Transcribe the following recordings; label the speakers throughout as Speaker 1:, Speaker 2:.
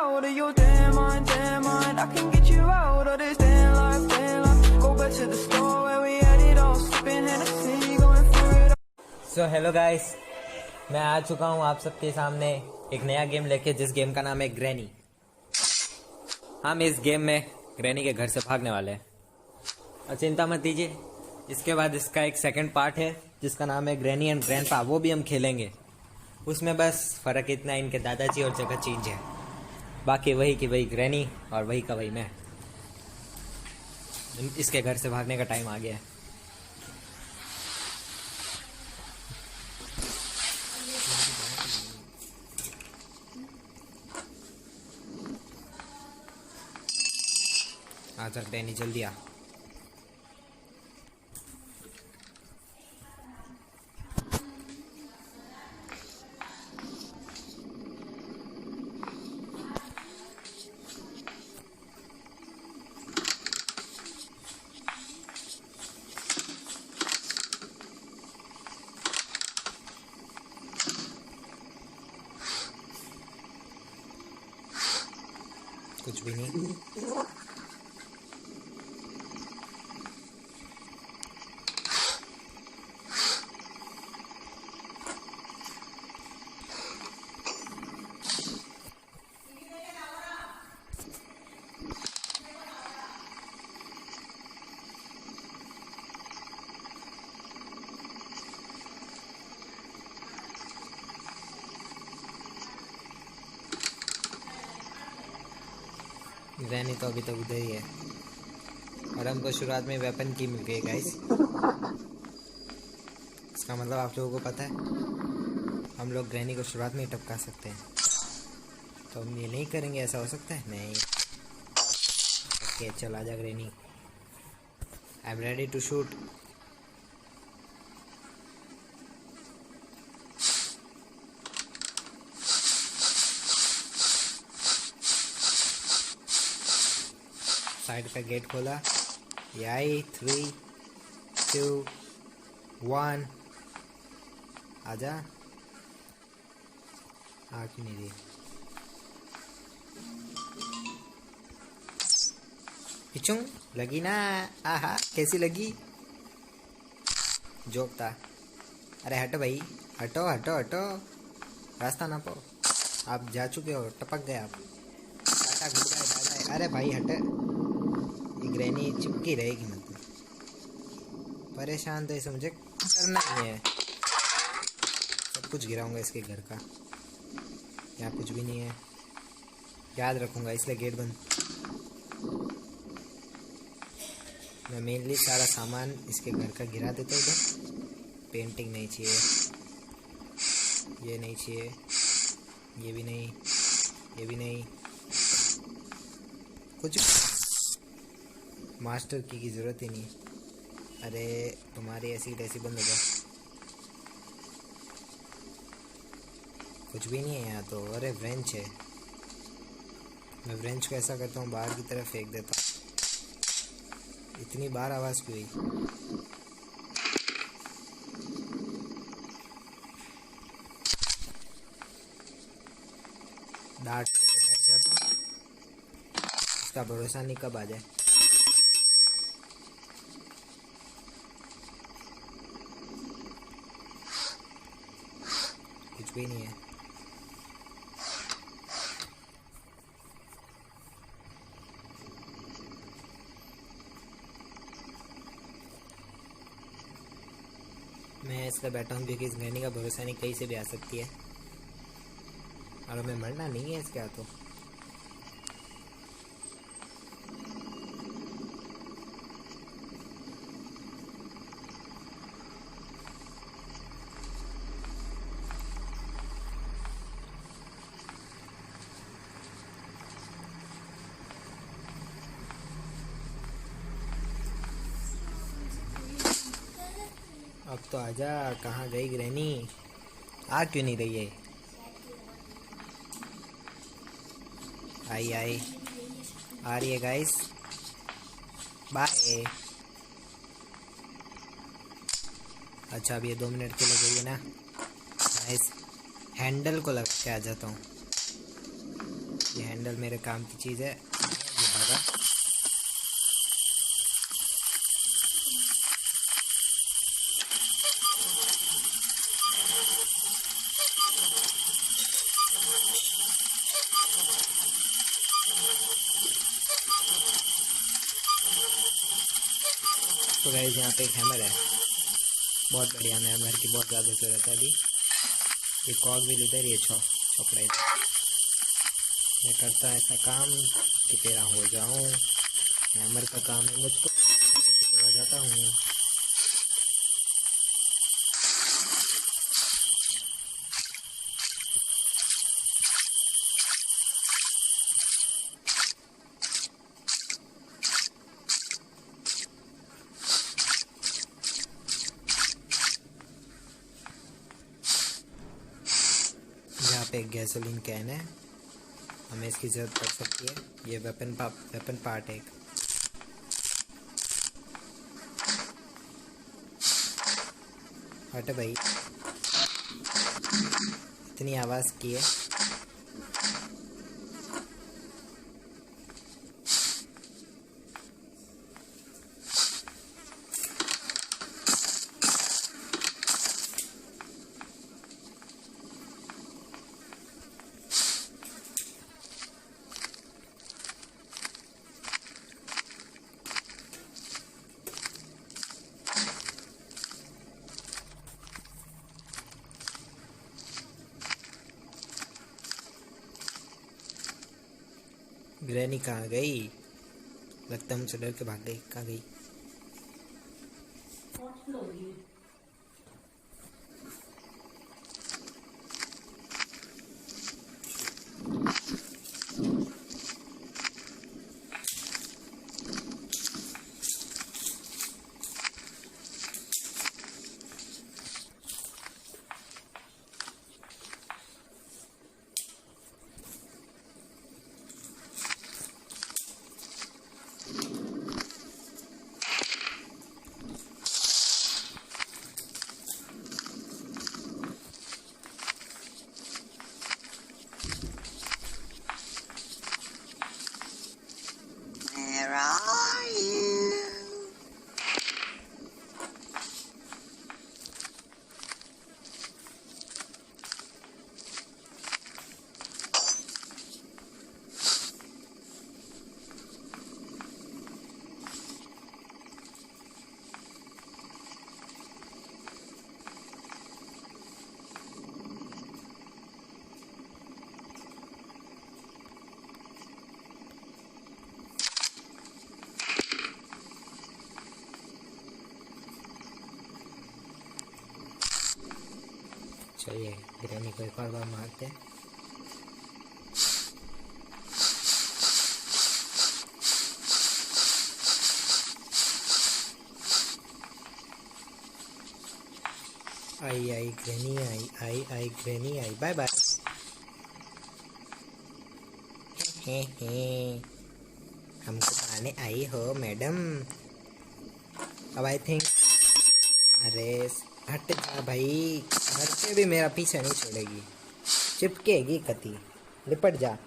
Speaker 1: out of your damn mind, damn mind. I can get you out of this damn life, damn life. Go back to the store where we had it all, sipping Hennessy, going through it all.
Speaker 2: So hello guys, मैं आ चुका हूँ आप सबके सामने एक नया game लेके, जिस गेम का नाम है ग्रैनी। हम इस गेम में ग्रैनी के घर से भागने वाले हैं और चिंता मत कीजिए, इसके बाद इसका एक सेकंड पार्ट है जिसका नाम है ग्रैनी एंड ग्रैंडपा, वो भी हम खेलेंगे। उसमें बस फ़र्क इतना है, इनके दादाजी और जगह चेंज है, बाकी वही की वही ग्रैनी और वही का वही मैं। इसके घर से भागने का टाइम आ गया है। आ चल ग्रैनी, जल्दी आ। कुछ भी नहीं। ग्रैनी तो अभी तक उधर ही है और हमको शुरुआत में वेपन की मिल गई गाइस। इसका मतलब आप लोगों को पता है, हम लोग ग्रैनी को शुरुआत में ही टपका सकते हैं, तो हम ये नहीं करेंगे। ऐसा हो सकता है? नहीं। ओके चल आजा granny, I am ready to shoot. Side का गेट खोला, यही 3, 2, 1 आजा। आ क्यों नहीं रही? पिछू लगी ना? आहा कैसी लगी? जोक था। अरे हटो भाई, हटो हटो हटो, रास्ता ना पाओ। आप जा चुके हो, टपक गए आप। Tata goodbye bye bye. अरे भाई हटे, ग्रैनी चिपकी रहेगी, मतलब परेशान तो इसे मुझे करना ही है। सब कुछ गिराऊंगा इसके घर का, यहाँ कुछ भी नहीं है, याद रखूंगा, इसलिए गेट बंद। मैं मेनली सारा सामान इसके घर का गिरा देता हूँ इधर। पेंटिंग नहीं चाहिए, ये नहीं चाहिए, ये भी नहीं, ये भी नहीं, कुछ मास्टर की ज़रूरत ही नहीं। अरे तुम्हारी ऐसी तैसी बंद हो जाए, कुछ भी नहीं है यहाँ तो। अरे व्रेंच है, मैं व्रेंच को ऐसा करता हूँ बाहर की तरफ फेंक देता हूँ। इतनी बार आवाज़ क्यों हुई? डांट के बैठ जाता हूँ, इसका भरोसा नहीं कब आ जाए। कुछ भी नहीं है। मैं इसलिए बैठा हूँ क्योंकि इस ग्रैनी का भरोसा नहीं, कहीं से भी आ सकती है और हमें मरना नहीं है इसके हाथों। अब तो आजा, कहाँ गई ग्रैनी? आ क्यों नहीं रही है? आई आई, आ रही है गाइस, बाय। अच्छा अब ये 2 मिनट के लिए गई है ना, मैं इस हैंडल को लगा के आ जाता हूँ। ये हैंडल कैंडल मेरे काम की चीज़ है। ये भागा। तो गाइस यहाँ पे एक हैमर है, बहुत बढ़िया। हैमर की बहुत ज़्यादा ज़रूरत है अभी। ये कॉग भी इधर, ये चौकड़ा इधर। मैं करता ऐसा काम कि तेरा हो जाऊं। हैमर का काम है मुझको, चला जाता हूँ। यहाँ पे एक गैसोलीन कैन है, हमें इसकी ज़रूरत पड़ सकती है। ये वेपन पार्ट है एक। हट भाई, इतनी आवाज़ की है। ग्रैनी कहाँ गई? लगता है मुझसे डर के भाग गई। कहाँ गई?
Speaker 3: Where are you?
Speaker 2: चलिए ग्रैनी को एक और बार मारते हैं। आई ग्रैनी आई ग्रैनी आई। Bye bye. हमको मारने आई हो मैडम? अब आई थिंक, अरे हट जा भाई, घर पे भी मेरा पीछा नहीं छोड़ेगी, चिपकेगी कती। लिपट जा।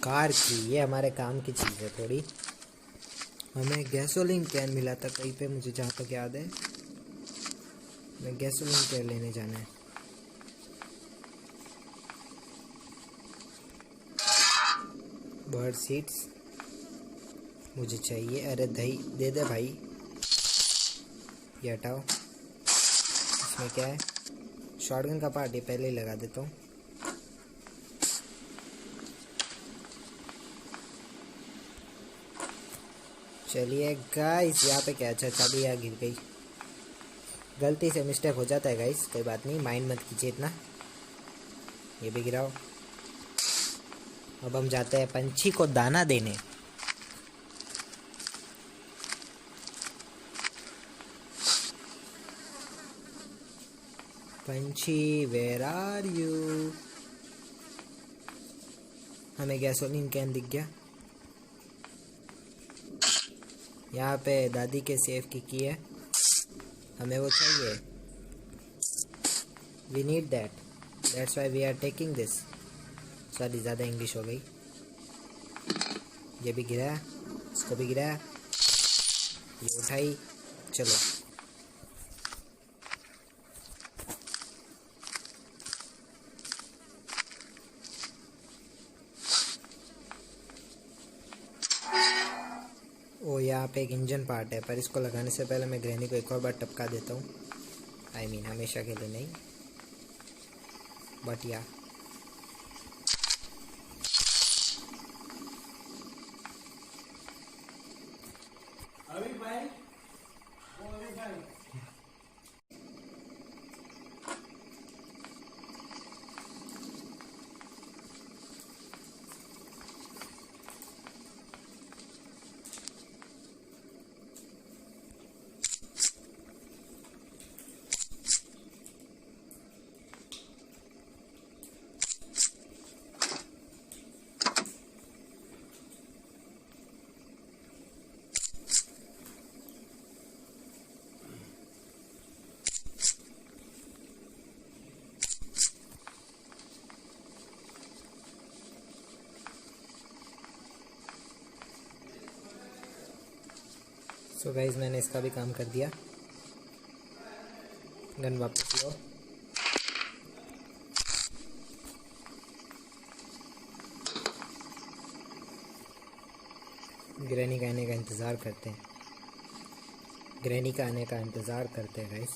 Speaker 2: कार की, ये हमारे काम की चीज़ है थोड़ी। हमें गैसोलीन कैन मिला था कहीं पे, मुझे जहाँ तक याद है। मैं गैसोलीन कैन लेने जाना है। बर्ड सीड्स मुझे चाहिए। अरे दही दे दे भाई, ये हटाओ। इसमें क्या है? शॉटगन का पार्ट, ये पहले ही लगा देता हूँ। चलिए गाइस, यहाँ पे क्या? अच्छा चाबी यहाँ गिर गई। गलती से मिस्टेक हो जाता है गाइस, कोई बात नहीं, माइंड मत कीजिए इतना। ये भी गिराओ। अब हम जाते हैं पंछी को दाना देने। पंछी वेयर आर यू? हमें गैसोलीन कैन दिख गया। यहाँ पे दादी के सेफ की है, हमें वो चाहिए। We need that, that's why we are taking this. Sorry, ज़्यादा इंग्लिश हो गई। ये भी गिरा, इसको भी गिरा, ये उठाई, चलो। ओ, यहाँ पे एक इंजन पार्ट है, पर इसको लगाने से पहले मैं ग्रैनी को एक और बार टपका देता हूँ। आई मीन हमेशा के लिए नहीं, बट या सो गाइज, मैंने इसका भी काम कर दिया। गन वापस लो। ग्रैनी का आने का इंतज़ार करते हैं, ग्रैनी का आने का इंतज़ार करते हैं गाइज।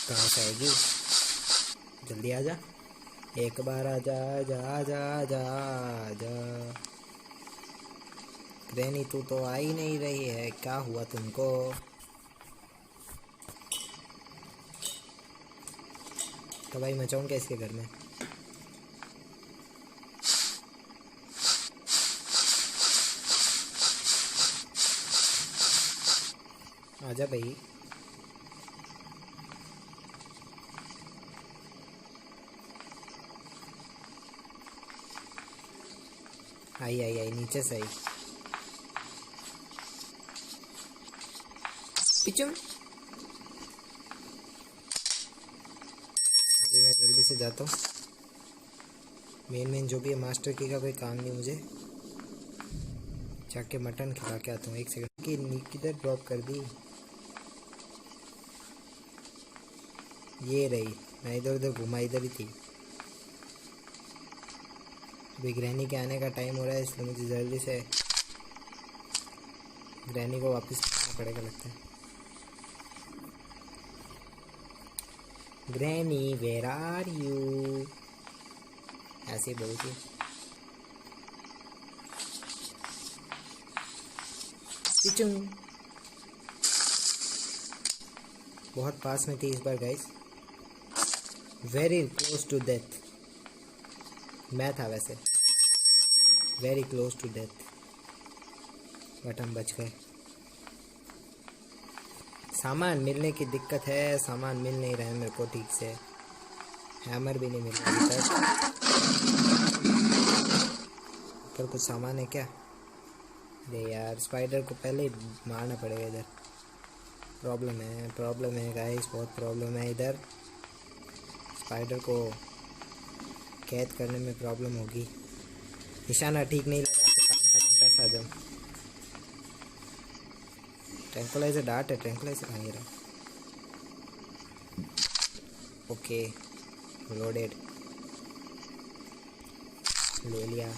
Speaker 2: कहाँ से आएगी? जल्दी आ जा, एक बार आ जा, जा जा जा जा। ग्रैनी तू तो आ ही नहीं रही है, क्या हुआ तुमको? तबाही मचाऊं क्या इसके घर में? आजा भाई। आई आई आई, नीचे से आई। पिचुम, अभी मैं जल्दी से जाता हूँ। मेन जो भी है मास्टर की का कोई काम नहीं मुझे। जाके मटन खिला के आता हूँ। एक सेकंड की किधर ड्रॉप कर दी? ये रही, मैं इधर उधर घुमा, इधर ही थी। अभी ग्रैनी के आने का टाइम हो रहा है, इसलिए मुझे जल्दी से ग्रैनी को वापस लाना पड़ेगा लगता है। ग्रैनी वेयर आर यू, ऐसे बोलती। पिचुंग, बहुत पास में थी इस बार guys, very close to death. मैं था वैसे very close to death, but हम बच गए। सामान मिलने की दिक्कत है, सामान मिल नहीं रहा है मेरे को ठीक से। हैमर भी नहीं मिल रहा अभी तक। पर कुछ सामान है क्या? अरे यार, स्पाइडर को पहले ही मारना पड़ेगा इधर। प्रॉब्लम है गाइस, बहुत प्रॉब्लम है इधर। स्पाइडर को कैद करने में प्रॉब्लम होगी। निशाना ठीक नहीं लगा तो काम खत्म, पैसा जम। ट्रैंकुलाइजर डार्ट है, ट्रैंकुलाइजर आ रहा। ओके, लोडेड, ले लिया।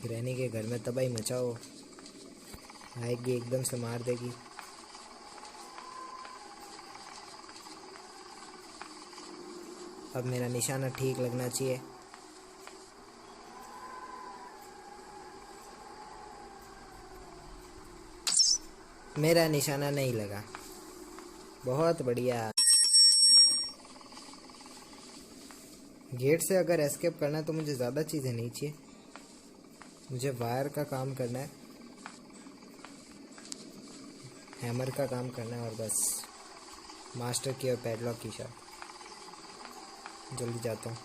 Speaker 2: ग्रैनी के घर में तबाही मचाओ, आएगी एकदम से मार देगी। अब मेरा निशाना ठीक लगना चाहिए। मेरा निशाना नहीं लगा, बहुत बढ़िया। गेट से अगर एस्केप करना है तो मुझे ज़्यादा चीज़ें नहीं चाहिए। मुझे वायर का काम करना है, हैमर का काम करना है, और बस मास्टर की और पैडलॉक की शॉट। जल्दी जाता हूँ।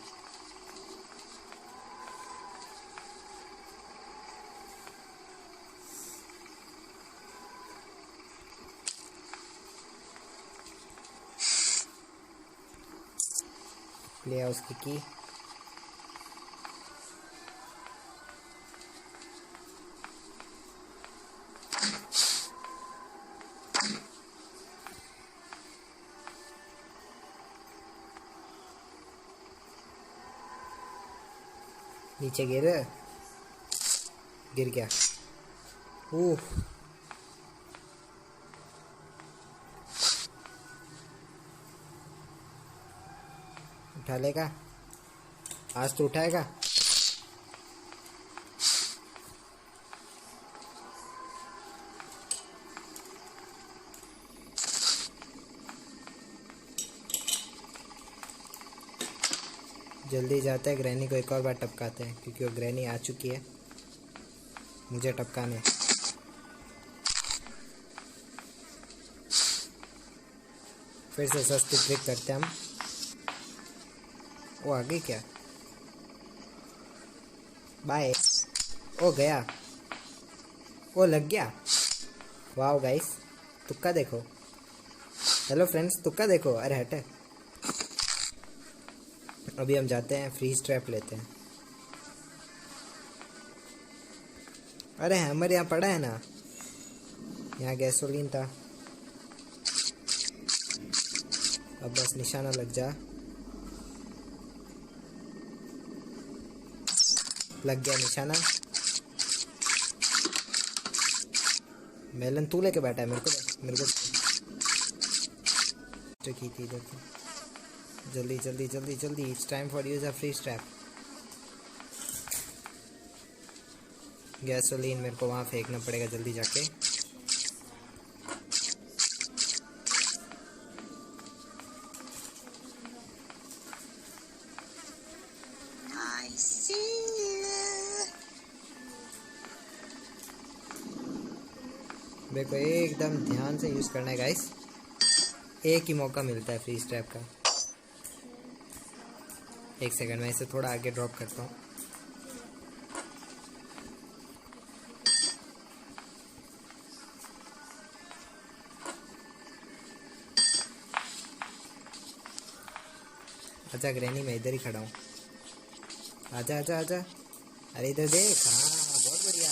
Speaker 2: लिया उसकी की। नीचे गिर गया। ओह उठा लेगा आज तो उठाएगा। जल्दी जाते हैं, ग्रैनी को एक और बार टपकाते हैं क्योंकि वो ग्रैनी आ चुकी है मुझे टपकाने। फिर से सस्ती ट्रिक करते हैं हम। वो आ गई क्या? बाय। ओ गया, वो लग गया। वाह गाइस, तुक्का देखो। हेलो फ्रेंड्स, तुक्का देखो। अरे हटे। अभी हम जाते हैं फ्रीज ट्रैप लेते हैं। अरे हैमर यहाँ पड़ा है ना, यहाँ गैसोलीन था। अब बस निशाना लग जा। लग गया निशाना। मेलन तू लेके बैठा है, मेरे को की थी इधर। जल्दी जल्दी जल्दी जल्दी, it's time for use a freeze trap. Gasoline मेरे को वहाँ फेंकना पड़ेगा जल्दी जाके।
Speaker 3: I see you.
Speaker 2: मेरे को एकदम ध्यान से यूज़ करना है गाइस। एक ही मौका मिलता है फ्रीज ट्रैप का। एक सेकंड, मैं इसे थोड़ा आगे ड्रॉप करता हूँ। आजा ग्रैनी, मैं इधर ही खड़ा हूँ। आजा आजा आजा। अरे इधर देख। हाँ बहुत बढ़िया।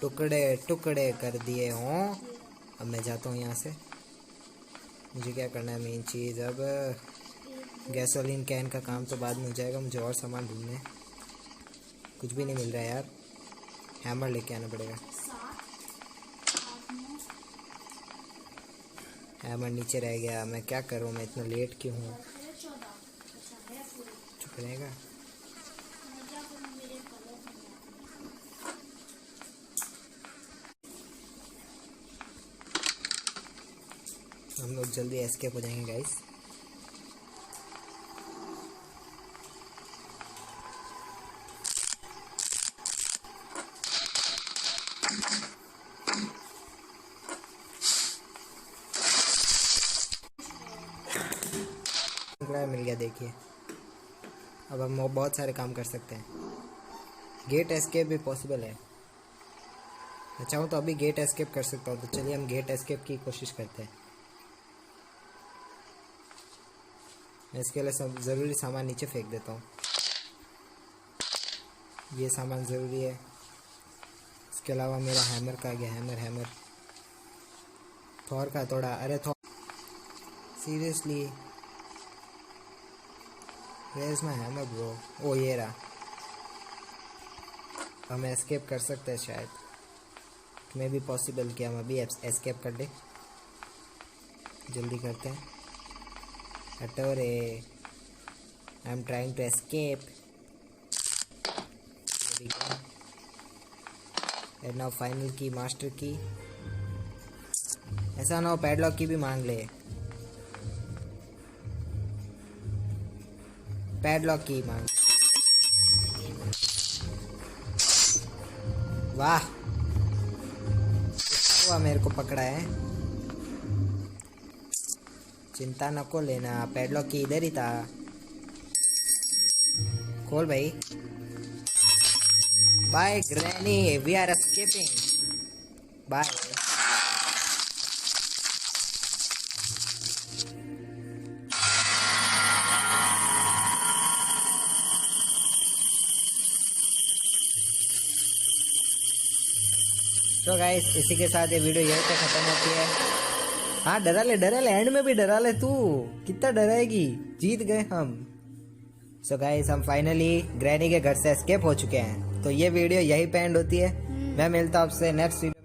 Speaker 2: टुकड़े टुकड़े कर दिए हों। अब मैं जाता हूँ यहाँ से। मुझे क्या करना है, मेन चीज़ अब गैसोलीन कैन का काम तो बाद में हो जाएगा। मुझे और सामान ढूंढना है। कुछ भी नहीं मिल रहा है यार। हैमर लेके आना पड़ेगा। हैमर नीचे रह गया। मैं क्या करूँ, मैं इतना लेट क्यों हूँ? चुप रहेगा। हम लोग जल्दी एस्केप हो जाएंगे गाइस। मिल गया देखिए। अब हम बहुत सारे काम कर सकते हैं। गेट एस्केप भी पॉसिबल है। मैं चाहूँ तो अभी गेट एस्केप कर सकता हूँ। तो चलिए हम गेट एस्केप की कोशिश करते हैं। मैं इसके लिए सब ज़रूरी सामान नीचे फेंक देता हूँ। ये सामान ज़रूरी है। इसके अलावा मेरा हैमर का गया। हैमर थॉर का थोड़ा। अरे Thor seriously, where is my hammer bro? ओ ये रहा। हम एस्केप कर सकते हैं शायद। मे भी पॉसिबल कि हम अभी एस्केप कर ले। जल्दी करते हैं। हटो रे, I am trying to escape. And now final key, master key. ऐसा ना हो पैडलॉक की भी मांग ले। पैडलॉक की मांग। वाह, हुआ मेरे को पकड़ा है। चिंता न को लेना, पैडलॉक की इधर ही था। खोल भाई। Bye granny, we are escaping. Bye. तो गाइस इसी के साथ ये वीडियो यहीं पे खत्म होती है। हाँ डरा ले एंड में भी डरा ले तू, कितना डराएगी, जीत गए हम। सो गाइस हम फाइनली ग्रैनी के घर से एस्केप हो चुके हैं। तो ये वीडियो यहीं पे एंड होती है। मैं मिलता हूँ आपसे नेक्स्ट वीडियो।